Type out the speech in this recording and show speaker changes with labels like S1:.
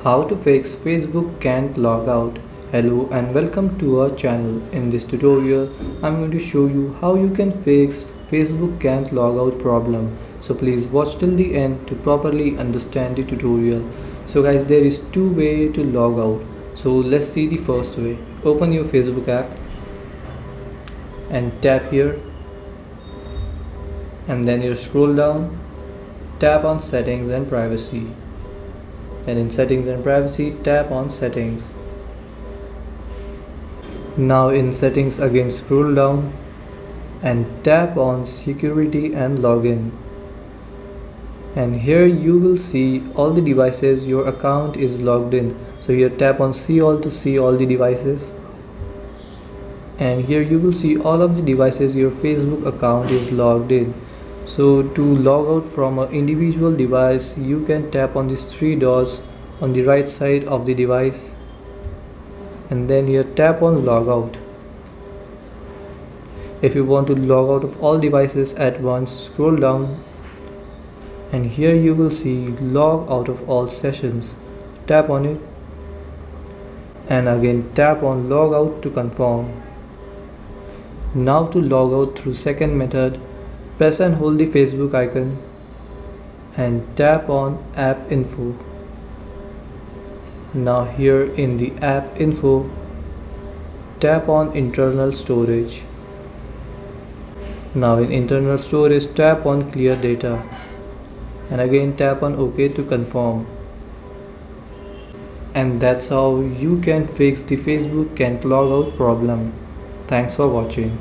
S1: How to fix Facebook can't log out. Hello and welcome to our channel. In this tutorial, I'm going to show you how you can fix Facebook can't log out problem. So please watch till the end to properly understand the tutorial. So guys, there is two ways to log out. So let's see the first way. Open your Facebook app and tap here, and then you scroll down, tap on settings and privacy. And in settings and privacy, tap on settings. Now in settings again scroll down and tap on security and login. And here you will see all the devices your account is logged in. So here tap on see all to see all the devices. And here you will see all of the devices your Facebook account is logged in. So to log out from an individual device, you can tap on these three dots on the right side of the device, and then here tap on logout. If you want to log out of all devices at once, scroll down, and here you will see log out of all sessions. Tap on it, and again tap on log out to confirm. Now to log out through second method, press and hold the Facebook icon and tap on app info. Now here in the app info, tap on internal storage. Now in internal storage, tap on clear data, and again tap on OK to confirm. And that's how you can fix the Facebook can't log out problem. Thanks for watching.